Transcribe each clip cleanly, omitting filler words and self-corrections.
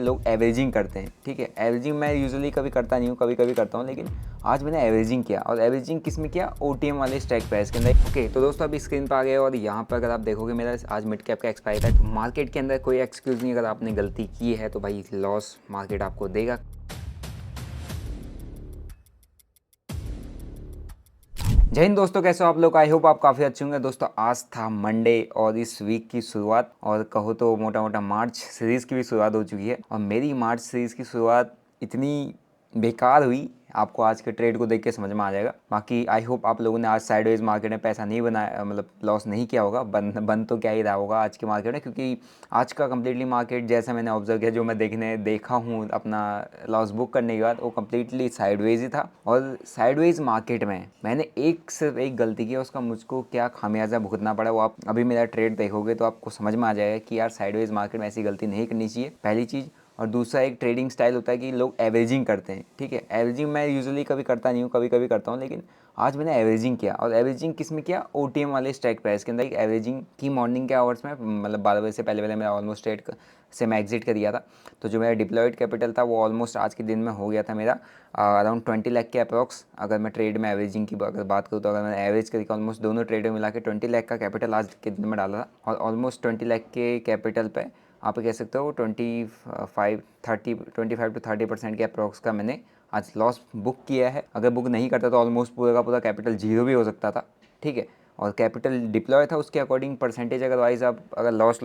लोग एवरेजिंग करते हैं, ठीक है। एवरेजिंग मैं यूजुअली कभी करता नहीं हूँ, कभी कभी करता हूँ, लेकिन आज मैंने एवरेजिंग किया। और एवरेजिंग किस में किया? ओटीएम वाले स्ट्राइक प्राइस के अंदर। ओके, तो दोस्तों अभी स्क्रीन पर आ गए और यहाँ पर अगर आप देखोगे मेरा आज मिड कैप का एक्सपायर है। तो मार्केट के अंदर कोई एक्सक्यूज़ नहीं, अगर आपने गलती की है तो भाई लॉस मार्केट आपको देगा। जय हिंद दोस्तों, कैसे हो आप लोग? आई होप आप काफ़ी अच्छे होंगे। दोस्तों आज था मंडे और इस वीक की शुरुआत, और कहो तो मोटा मोटा मार्च सीरीज़ की भी शुरुआत हो चुकी है। और मेरी मार्च सीरीज़ की शुरुआत इतनी बेकार हुई, आपको आज के ट्रेड को देख के समझ में आ जाएगा। बाकी आई होप आप लोगों ने आज साइडवेज मार्केट में पैसा नहीं बनाया, मतलब लॉस नहीं किया होगा। बंद तो क्या ही रहा होगा आज के मार्केट में, क्योंकि आज का कम्प्लीटली मार्केट जैसा मैंने ऑब्जर्व किया, जो मैं देखा हूँ अपना लॉस बुक करने के बाद, वो कम्प्लीटली साइडवेज ही था। और साइडवेज मार्केट में मैंने सिर्फ एक गलती की, उसका मुझको क्या खामियाजा भुगतना पड़ा, वो आप अभी मेरा ट्रेड देखोगे तो आपको समझ में आ जाएगा कि यार साइडवेज मार्केट में ऐसी गलती नहीं करनी चाहिए, पहली चीज़। और दूसरा, एक ट्रेडिंग स्टाइल होता है कि लोग एवरेजिंग करते हैं, ठीक है। एवरेजिंग मैं यूजुअली कभी करता नहीं हूँ, कभी कभी करता हूँ, लेकिन आज मैंने एवरेजिंग किया। और एवरेजिंग किस में किया? ओटीएम वाले स्ट्राइक प्राइस के अंदर एक एवरेजिंग की मॉर्निंग के आवर्स में, मतलब 12 बजे से पहले मेरा ऑलमोस्ट ट्रेड से मैं एग्जिट कर दिया था। तो जो मेरा डिप्लॉयड कैपिटल था वो ऑलमोस्ट आज के दिन में हो गया था मेरा अराउंड 20 लाख के अप्रॉक्स। अगर मैं ट्रेड में एवरेजिंग की अगर बात करूँ तो अगर मैंने एवरेज करके ऑलमोस्ट दोनों ट्रेड में मिला के 20 लाख का कैपिटल आज के दिन में डाला था। और ऑलमोस्ट 20 लाख के कैपिटल पे आप कह सकते हो 25 to 30% के अप्रॉक्स का मैंने आज लॉस बुक किया है। अगर बुक नहीं करता तो ऑलमोस्ट पूरा का पूरा कैपिटल जीरो भी हो सकता था, ठीक है। और कैपिटल डिप्लॉय था उसके अकॉर्डिंग परसेंटेज अगर वाइज आप अगर लॉस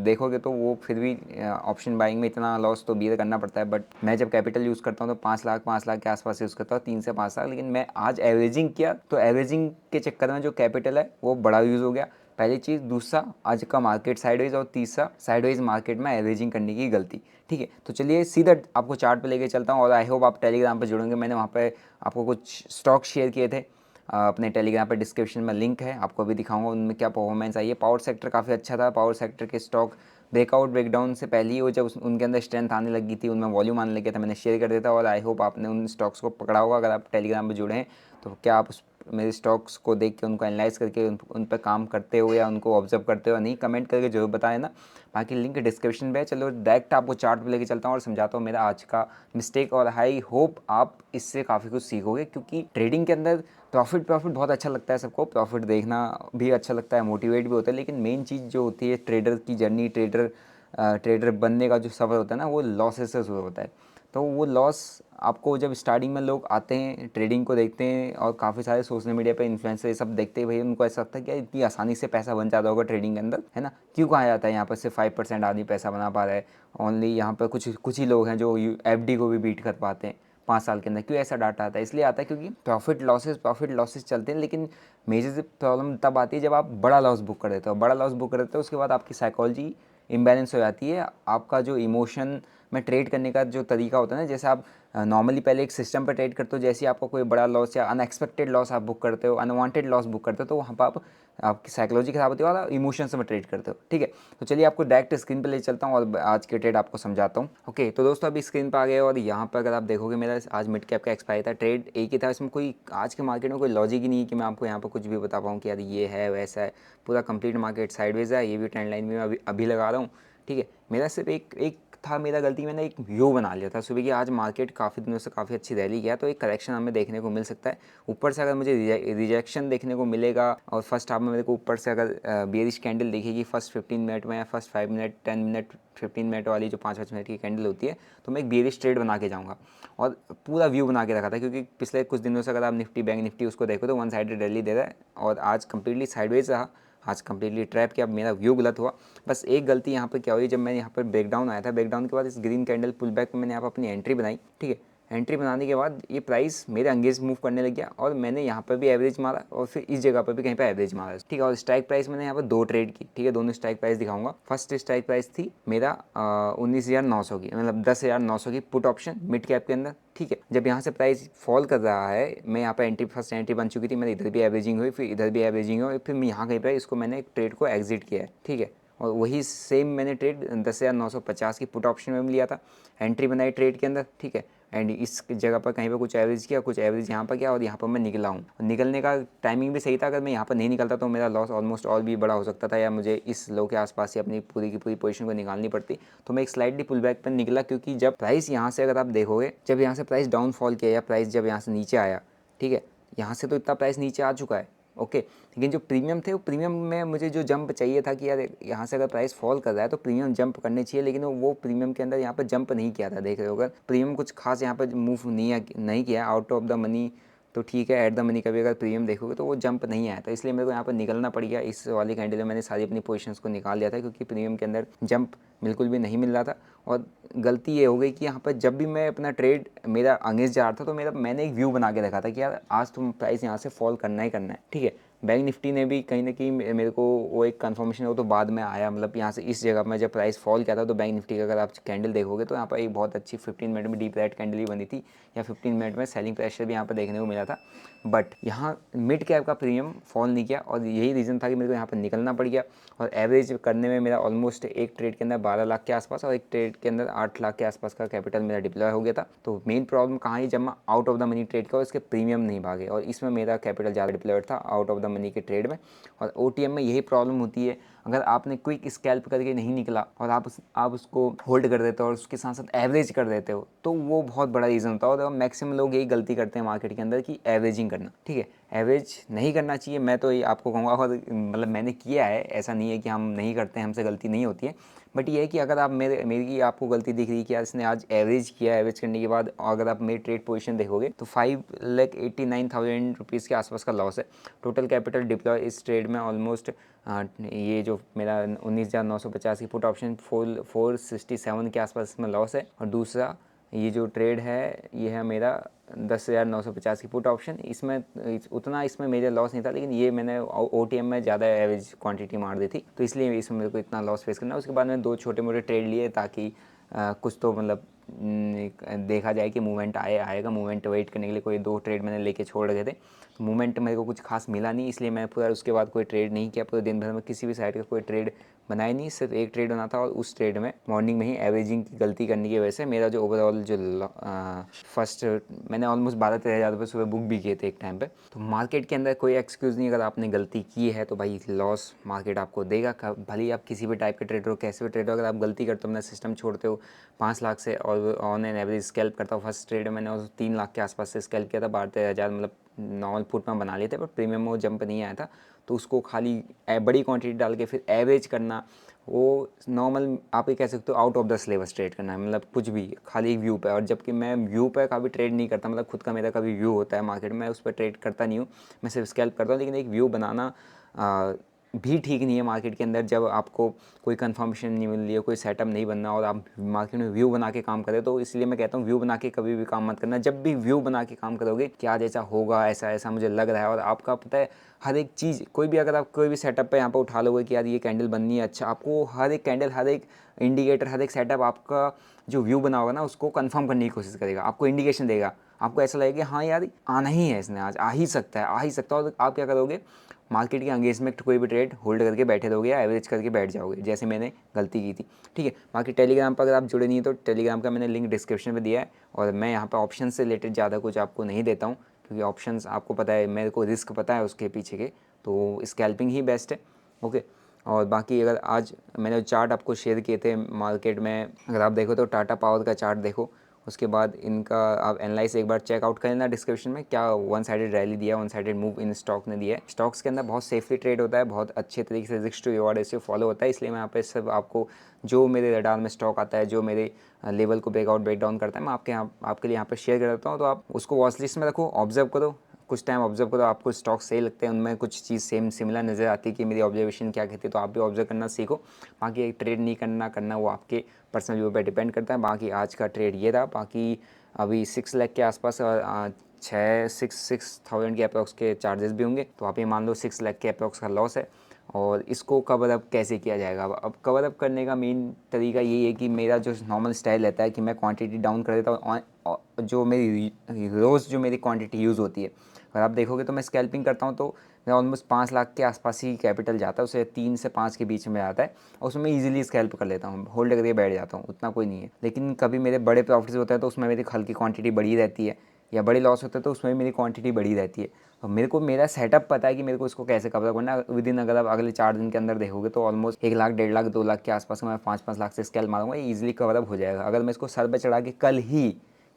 देखोगे तो वो फिर भी ऑप्शन बाइंग में इतना लॉस तो बियर करना पड़ता है। बट मैं जब कैपिटल यूज़ करता हूँ तो 5 लाख के आसपास यूज़ करता हूँ, 3 से 5 लाख। लेकिन मैं आज एवरेजिंग किया तो एवरेजिंग के चक्कर में जो कैपिटल है वो बड़ा यूज़ हो गया, पहली चीज़। दूसरा, आज का मार्केट साइडवेज, और तीसरा साइडवेज मार्केट में एवरेजिंग करने की गलती, ठीक है। तो चलिए सीधा आपको चार्ट पे लेके चलता हूँ। और आई होप आप टेलीग्राम पे जुड़ेंगे। मैंने वहाँ पे आपको कुछ स्टॉक शेयर किए थे अपने टेलीग्राम पे, डिस्क्रिप्शन में लिंक है, आपको भी दिखाऊंगा उनमें क्या परफॉर्मेंस आई है। पावर सेक्टर काफ़ी अच्छा था। पावर सेक्टर के स्टॉक ब्रेकआउट ब्रेकडाउन से पहले ही वो जब उनके अंदर स्ट्रेंथ आने लगी थी, उनमें वॉल्यूम आने लगे था, मैंने शेयर कर दिया था। और आई होप आपने उन स्टॉक्स को पकड़ा होगा। अगर आप टेलीग्राम पर जुड़े हैं तो क्या आप मेरे स्टॉक्स को देख के उनको एनालाइज करके उन पर काम करते हो या उनको ऑब्जर्व करते हो? नहीं, कमेंट करके जरूर बताएं ना। बाकी लिंक डिस्क्रिप्शन पे है। चलो डायरेक्ट आपको चार्ट पे लेके चलता हूँ और समझाता हूँ मेरा आज का मिस्टेक। और आई होप आप इससे काफ़ी कुछ सीखोगे, क्योंकि ट्रेडिंग के अंदर प्रॉफिट बहुत अच्छा लगता है सबको, प्रॉफिट देखना भी अच्छा लगता है, मोटिवेट भी होता है। लेकिन मेन चीज़ जो होती है ट्रेडर की जर्नी, ट्रेडर बनने का जो सफ़र होता है ना, वो लॉसेस से शुरू होता है। तो वो लॉस आपको जब स्टार्टिंग में लोग आते हैं ट्रेडिंग को देखते हैं, और काफ़ी सारे सोशल मीडिया पे इन्फ्लुएंसर ये सब देखते हैं, भाई उनको ऐसा लगता है कि इतनी आसानी से पैसा बन जाता होगा ट्रेडिंग के अंदर, है ना। क्यों कहा जाता है यहाँ पर सिर्फ 5% आदमी पैसा बना पा रहा है, ओनली यहाँ पर कुछ ही लोग हैं जो एफडी को भी बीट कर पाते हैं 5 साल के अंदर? क्यों ऐसा डाटा आता है? इसलिए आता है क्योंकि प्रॉफिट लॉसेस चलते हैं। लेकिन मेजर प्रॉब्लम तब आती है जब आप बड़ा लॉस बुक कर देते हो। बड़ा लॉस बुक कर देते हो उसके बाद आपकी साइकोलॉजी इम्बैलेंस हो जाती है। आपका जो इमोशन में ट्रेड करने का जो तरीका होता है ना, जैसे आप नॉर्मली पहले एक सिस्टम पर ट्रेड करते हो, जैसे ही आपको कोई बड़ा लॉस या अनएक्सपेक्टेड लॉस आप बुक करते हो, अनवांटेड लॉस बुक करते हो, तो वहाँ पर आपकी साइकोलॉजी खराब होती है और इमोशंस में ट्रेड करते हो, ठीक है। तो चलिए आपको डायरेक्ट स्क्रीन पे ले चलता हूँ और आज के ट्रेड आपको समझाता हूँ। ओके, तो दोस्तों अभी स्क्रीन पे आ गए और यहाँ पर अगर आप देखोगे मेरा आज मिड कैप का एक्सपायर था, ट्रेड एक ही था। इसमें कोई आज के मार्केट में कोई लॉजिक ही नहीं है कि मैं आपको यहाँ पर कुछ भी बता पाऊँ कि यार ये है वैसा है। पूरा कंप्लीट मार्केट साइडवेज है। ये भी ट्रेंड लाइन में मैं अभी लगा रहा हूँ, ठीक है। मेरा सिर्फ एक था, मेरा गलती, मैंने एक व्यू बना लिया था सुबह की। आज मार्केट काफ़ी दिनों से काफ़ी अच्छी रैली गया, तो एक करेक्शन हमें देखने को मिल सकता है। ऊपर से अगर मुझे रिजेक्शन देखने को मिलेगा और फर्स्ट हाफ में मेरे को ऊपर से अगर बेयरिश कैंडल दिखेगी फर्स्ट 15 मिनट में, या फर्स्ट 5 मिनट 10 मिनट 15 मिनट वाली जो 5-5 मिनट की कैंडल होती है, तो मैं एक बेयरिश ट्रेड बना के जाऊँगा। और पूरा व्यू बना के रखा था, क्योंकि पिछले कुछ दिनों से अगर आप निफ्टी बैंक निफ्टी उसको देखो तो वन साइडेड रैली दे रहा है, और आज कम्प्लीटली साइडवेज रहा, आज कम्प्लीटली ट्रैप किया। मेरा व्यू गलत हुआ। बस एक गलती यहाँ पर क्या हुई, जब मैं यहाँ पर ब्रेकडाउन आया था, ब्रेकडाउन के बाद इस ग्रीन कैंडल पुल बैक में मैंने यहाँ पर अपनी एंट्री बनाई, ठीक है। एंट्री बनाने के बाद ये प्राइस मेरे अंगेज मूव करने लग गया, और मैंने यहाँ पर भी एवरेज मारा और फिर इस जगह पर भी कहीं पर एवरेज मारा, ठीक है। और स्ट्राइक प्राइस मैंने यहाँ पर 2 ट्रेड की, ठीक है। दोनों स्ट्राइक प्राइस दिखाऊंगा। फर्स्ट स्ट्राइक प्राइस थी मेरा 19,900 की, मतलब 10,900 की पुट ऑप्शन मिड कैप के अंदर, ठीक है। जब यहाँ से प्राइस फॉल कर रहा है, मैं यहाँ पर फर्स्ट एंट्री बन चुकी थी, मेरी इधर भी एवरेजिंग हुई, फिर इधर भी एवरेजिंग हुई, फिर मैं यहाँ कहीं पर इसको मैंने एक ट्रेड को एग्जिट किया है, ठीक है। और वही सेम मैंने ट्रेड 10,950 की पुट ऑप्शन में भी लिया था, एंट्री बनाई ट्रेड के अंदर, ठीक है। एंड इस जगह पर कहीं पर कुछ एवरेज किया, कुछ एवरेज यहाँ पर किया और यहाँ पर मैं निकला हूँ। निकलने का टाइमिंग भी सही था, अगर मैं यहाँ पर नहीं निकलता तो मेरा लॉस ऑलमोस्ट और भी बड़ा हो सकता था, या मुझे इस लो के आसपास से अपनी पूरी की पूरी पोजीशन को निकालनी पड़ती। तो मैं एक स्लाइडली पुल बैक पर निकला, क्योंकि जब प्राइस यहाँ से, अगर आप देखोगे, जब यहाँ से प्राइस डाउनफॉल किया या प्राइस जब यहाँ से नीचे आया, ठीक है, यहाँ से तो इतना प्राइस नीचे आ चुका है, ओके, लेकिन जो प्रीमियम थे, वो प्रीमियम में मुझे जो जंप चाहिए था कि यार यहाँ से अगर प्राइस फॉल कर रहा है तो प्रीमियम जंप करने चाहिए, लेकिन वो प्रीमियम के अंदर यहाँ पर जंप नहीं किया था। देख रहे हो, अगर प्रीमियम कुछ खास यहाँ पर मूव नहीं किया आउट ऑफ द मनी तो ठीक है, एट द मनी का भी अगर प्रीमियम देखोगे तो वो जंप नहीं आया था, इसलिए मेरे को यहाँ पर निकलना पड़ गया। इस वाली कैंडल में मैंने सारी अपनी पोजीशंस को निकाल लिया था, क्योंकि प्रीमियम के अंदर जंप बिल्कुल भी नहीं मिल रहा था। और गलती ये हो गई कि यहाँ पर जब भी मैं अपना ट्रेड मेरा अगेंस्ट जा रहा था तो मैंने एक व्यू बना के रखा था कि यार आज तुम प्राइस यहाँ से फॉल करना ही करना है, ठीक है। बैंक निफ्टी ने भी कहीं ना कहीं मेरे को वो एक कंफर्मेशन हो तो बाद में आया, मतलब यहाँ से इस जगह में जब प्राइस फॉल किया था तो बैंक निफ्टी का अगर आप कैंडल देखोगे तो यहाँ पर एक बहुत अच्छी 15 मिनट में डीप रेड कैंडल ही बनी थी, या 15 मिनट में सेलिंग प्रेशर भी यहाँ पर देखने को मिला था। बट यहाँ मिड कैप का प्रीमियम फॉल नहीं किया, और यही रीज़न था कि मेरे को यहाँ पर निकलना पड़ गया। और एवरेज करने में मेरा ऑलमोस्ट एक ट्रेड के अंदर 12 लाख के आसपास और एक ट्रेड के अंदर 8 लाख के आसपास का कैपिटल मेरा डिप्लॉय हो गया था। तो मेन प्रॉब्लम कहाँ ही, जब मैं out of the money trade का, इसके प्रीमियम नहीं भागे, और इसमें मेरा कैपिटल ज़्यादा डिप्लॉयड था आउट ऑफ द मनी के ट्रेड में। और OTM में यही प्रॉब्लम होती है, अगर आपने क्विक स्कैल्प करके नहीं निकला और आप उसको होल्ड कर देते हो और उसके साथ साथ एवरेज कर देते हो, तो वो बहुत बड़ा रीज़न होता है। और मैक्सिमम लोग यही गलती करते हैं मार्केट के अंदर कि एवरेजिंग करना, ठीक है, एवरेज नहीं करना चाहिए। मैं तो ये आपको कहूँगा, और मतलब मैंने किया है, ऐसा नहीं है कि हम नहीं करते हैं, हमसे गलती नहीं होती है। बट ये है कि अगर आप मेरी आपको गलती दिख रही है कि यार इसने आज एवरेज किया, एवरेज करने के बाद अगर आप मेरी ट्रेड पोजीशन देखोगे तो 5,89,000 रुपीज़ के आसपास का लॉस है। टोटल कैपिटल डिप्लॉय इस ट्रेड में ऑलमोस्ट ये जो मेरा 19,950 की पुट ऑप्शन 467 के आसपास इसमें लॉस है। और दूसरा ये जो ट्रेड है ये है मेरा 10,950 की पुट ऑप्शन, इसमें उतना इसमें मेरा लॉस नहीं था, लेकिन ये मैंने OTM में ज़्यादा एवरेज क्वांटिटी मार दी थी, तो इसलिए इसमें मेरे को इतना लॉस फेस करना। उसके बाद मैंने 2 छोटे मोटे ट्रेड लिए, ताकि कुछ तो मतलब देखा जाए कि मूवमेंट आएगा। मूवमेंट वेट करने के लिए कोई 2 ट्रेड मैंने लेके छोड़ रखे थे, तो मूवमेंट मेरे को कुछ खास मिला नहीं, इसलिए मैं पूरा उसके बाद कोई ट्रेड नहीं किया। पूरे दिन भर में किसी भी साइड का कोई ट्रेड बनाया नहीं, सिर्फ एक ट्रेड बना था, और उस ट्रेड में मॉर्निंग में ही एवरेजिंग की गलती करने की वजह से मेरा जो ओवरऑल जो फर्स्ट मैंने ऑलमोस्ट 12-13 हज़ार रुपये सुबह बुक भी किए थे एक टाइम पे। तो मार्केट के अंदर कोई एक्सक्यूज़ नहीं, अगर आपने गलती की है तो भाई लॉस मार्केट आपको देगा। भले ही आप किसी भी टाइप के ट्रेडर हो, कैसे भी ट्रेडर हो, अगर आप गलती करते हो, अपना सिस्टम छोड़ते हो 5 लाख से, और ऑन एन एवरेज स्कैल्प करता हूँ, फर्स्ट ट्रेड में मैंने 3 लाख के आसपास से स्कैल्प किया था, 12-13 हज़ार मतलब नॉर्मल फुट में बना लिए थे, बट प्रीमियम में वो जंप नहीं आया था। तो उसको खाली बड़ी क्वांटिटी डाल के फिर एवरेज करना, वो नॉर्मल आप ये कह सकते हो out of the syllabus trade करना है, मतलब कुछ भी खाली व्यू पे। और जबकि मैं व्यू पे कभी ट्रेड नहीं करता, मतलब खुद का मेरा कभी व्यू होता है मार्केट में, उस पर ट्रेड करता नहीं हूँ, मैं सिर्फ स्कैल्प करता हूँ। लेकिन एक व्यू बनाना भी ठीक नहीं है मार्केट के अंदर, जब आपको कोई कंफर्मेशन नहीं मिल रही है, कोई सेटअप नहीं बनना, और आप मार्केट में व्यू बना के काम करें। तो इसलिए मैं कहता हूँ व्यू बना के कभी भी काम मत करना। जब भी व्यू बना के काम करोगे कि आज ऐसा होगा, ऐसा ऐसा मुझे लग रहा है, और आपका पता है हर एक चीज़, कोई भी अगर आप कोई भी सेटअप पे यहाँ पर उठा लोगे कि यार ये कैंडल बननी है, अच्छा, आपको हर एक कैंडल, हर एक इंडिकेटर, हर एक सेटअप आपका जो व्यू बना होगा ना उसको कंफर्म करने की कोशिश करेगा, आपको इंडिकेशन देगा, आपको ऐसा लगेगा कि हाँ यार आना ही है, इसने आज आ ही सकता है, आ ही सकता है। और आप क्या करोगे, मार्केट के अगेंस्ट में कोई भी ट्रेड होल्ड करके बैठे रहोगे या एवरेज करके बैठ जाओगे, जैसे मैंने गलती की थी, ठीक है। बाकी टेलीग्राम पर अगर आप जुड़े नहीं है तो टेलीग्राम का मैंने लिंक डिस्क्रिप्शन में दिया है, और मैं यहाँ पर ऑप्शन से रिलेटेड ज़्यादा कुछ आपको नहीं देता हूँ, क्योंकि ऑप्शंस आपको पता है, मेरे को रिस्क पता है उसके पीछे के, तो स्कैल्पिंग ही बेस्ट है, ओके। और बाकी अगर आज मैंने चार्ट आपको शेयर किए थे मार्केट में, अगर आप देखो तो टाटा पावर का चार्ट देखो, उसके बाद इनका आप एनालाइज एक बार चेकआउट कर लेना डिस्क्रिप्शन में, क्या वन साइडेड रैली दिया, one sided move in stock ने दिया है। स्टॉक्स के अंदर बहुत सेफली ट्रेड होता है, बहुत अच्छे तरीके से risk to reward ratio follow होता है, इसलिए मैं यहाँ पे सब आपको जो मेरे रडार में स्टॉक आता है, जो मेरे लेवल को ब्रेक डाउन करता है, मैं आपके लिए यहाँ पे शेयर कर देता हूँ। तो आप उसको वॉच लिस्ट में रखो, ऑब्जर्व करो, कुछ टाइम ऑब्जर्व करो, आपको स्टॉक सही लगते हैं, उनमें कुछ चीज़ सिमिलर नज़र आती है कि मेरी ऑब्जर्वेशन क्या कहती है, तो आप भी ऑब्जर्व करना सीखो। बाकी एक ट्रेड नहीं करना वो आपके पर्सनल व्यू पे डिपेंड करता है। बाकी आज का ट्रेड ये था। बाकी अभी 6 लाख के आसपास और 6,000 के अप्रॉक्स के चार्जेस भी होंगे, तो आप ये मान लो 6 लाख के अप्रॉक्स का लॉस है। और इसको कवर अप कैसे किया जाएगा, अब कवर अप करने का मेन तरीका यही है कि मेरा जो नॉर्मल स्टाइल रहता है कि मैं क्वांटिटी डाउन कर देता हूँ, जो मेरी रोज़ जो मेरी क्वांटिटी यूज़ होती है, अगर आप देखोगे तो मैं स्कैल्पिंग करता हूँ तो मेरा ऑलमोस्ट 5 लाख के आसपास ही कैपिटल जाता है, उसे 3 से 5 के बीच में आता है और उसमें मैं ईजिली स्कैल्प कर लेता हूँ, होल्ड करके बैठ जाता हूँ, उतना कोई नहीं है। लेकिन कभी मेरे बड़े प्रॉफिट्स होते हैं तो उसमें मेरी हल्की क्वांटिटी बढ़ी रहती है, या बड़े लॉस होते हैं तो उसमें मेरी क्वांटिटी बढ़ी रहती है। और मेरे को मेरा सेटअप पता है कि मेरे को इसको कैसे कवर करना। विद इन अगर आप अगले 4 दिन के अंदर देखोगे तो ऑलमोस्ट 1 लाख, 1.5 लाख, 2 लाख के आसपास मैं 5-5 लाख से स्केल मारूंगा, ये ईजिली कवर अप हो जाएगा। अगर मैं इसको सर पे चढ़ा के कल ही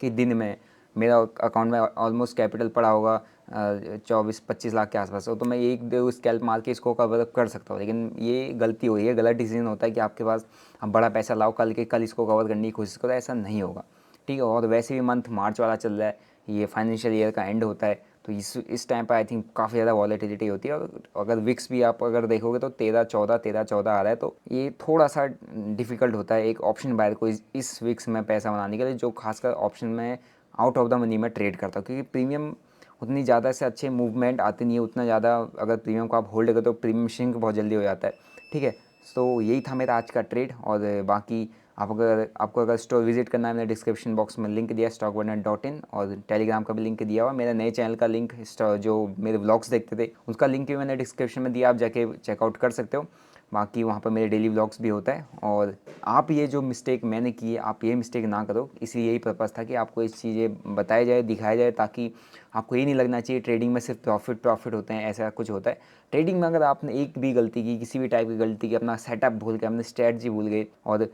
के दिन में मेरा अकाउंट में ऑलमोस्ट कैपिटल पड़ा होगा 24-25 लाख के आसपास हो, तो मैं एक दो स्कैल्प मार के इसको कवर अप कर सकता हूँ। लेकिन ये गलती हुई है, गलत डिसीजन होता है कि आपके पास आप बड़ा पैसा लाओ कल के कल इसको कवर करने की कोशिश करो, ऐसा नहीं होगा, ठीक है। और वैसे भी मंथ मार्च वाला चल रहा है, ये फाइनेंशियल ईयर का एंड होता है, तो इस टाइम पर आई थिंक काफ़ी ज़्यादा वॉलेटिलिटी होती है। और अगर विक्स भी आप अगर देखोगे तो 13-14 आ रहा है, तो ये थोड़ा सा डिफिकल्ट होता है एक ऑप्शन बायर को इस विक्स में पैसा बनाने के लिए, जो खासकर ऑप्शन में आउट ऑफ द मनी में ट्रेड करता हूँ, क्योंकि प्रीमियम उतनी ज़्यादा से अच्छे मूवमेंट आती नहीं है, उतना ज़्यादा अगर प्रीमियम को आप होल्ड करो तो प्रीमियम श्रिंक बहुत जल्दी हो जाता है, ठीक है। तो यही था मेरा आज का ट्रेड। और बाकी आपको अगर स्टोर विजिट करना है, मैंने डिस्क्रिप्शन बॉक्स में लिंक दिया stockbundle.in, और टेलीग्राम का भी लिंक दिया हुआ, मेरा नए चैनल का लिंक, जो मेरे व्लॉग्स देखते थे उसका लिंक भी मैंने डिस्क्रिप्शन में दिया, आप जाके चेकआउट कर सकते हो। बाकी वहाँ पर मेरे डेली व्लॉग्स भी होता है। और आप ये जो मिस्टेक मैंने की है, आप ये मिस्टेक ना करो, इसी यही पर्पज़ था कि आपको इस चीज़ें बताया जाए, दिखाया जाए, ताकि आपको ये नहीं लगना चाहिए ट्रेडिंग में सिर्फ प्रॉफिट होते हैं, ऐसा कुछ होता है। ट्रेडिंग में अगर आपने एक भी गलती की, किसी भी टाइप की गलती की, अपना सेटअप भूल गए, अपनी स्ट्रेटजी भूल गए और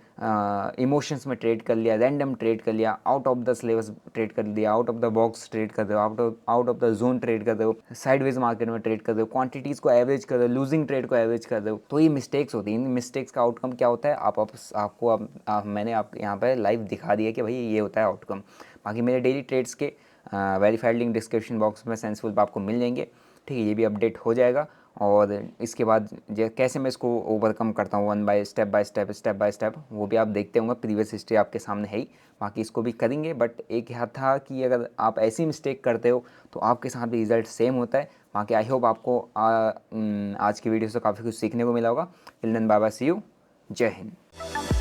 इमोशंस में ट्रेड कर लिया, रैंडम ट्रेड कर लिया, out of the syllabus trade कर दिया, out of the box trade कर रहे हो, out of the zone trade कर रहे हो, साइडवेज मार्केट में ट्रेड कर रहे हो, क्वांटिटीज़ को एवरेज कर रहे हो, लूजिंग ट्रेड को एवरेज कर रहे हो, तो ये मिस्टेक्स होती हैं। इन मिस्टेक्स का आउटकम क्या होता है, मैंने आपको यहाँ पर लाइव दिखा दिया कि भाई ये होता है आउटकम। बाकी मेरे डेली ट्रेड्स के वेरीफाइड लिंक डिस्क्रिप्शन बॉक्स में सेंसफुल पे आपको मिल जाएंगे, ठीक है। ये भी अपडेट हो जाएगा। और इसके बाद कैसे मैं इसको ओवरकम करता हूँ one by step by step, वो भी आप देखते होंगे, प्रीवियस हिस्ट्री आपके सामने है ही। बाकी इसको भी करेंगे, बट एक यहाँ था कि अगर आप ऐसी मिस्टेक करते हो तो आपके साथ भी रिजल्ट सेम होता है। बाकी आई होप आपको आज की वीडियो से काफ़ी कुछ सीखने को मिला होगा। Till then bye bye, see you, Jai Hind.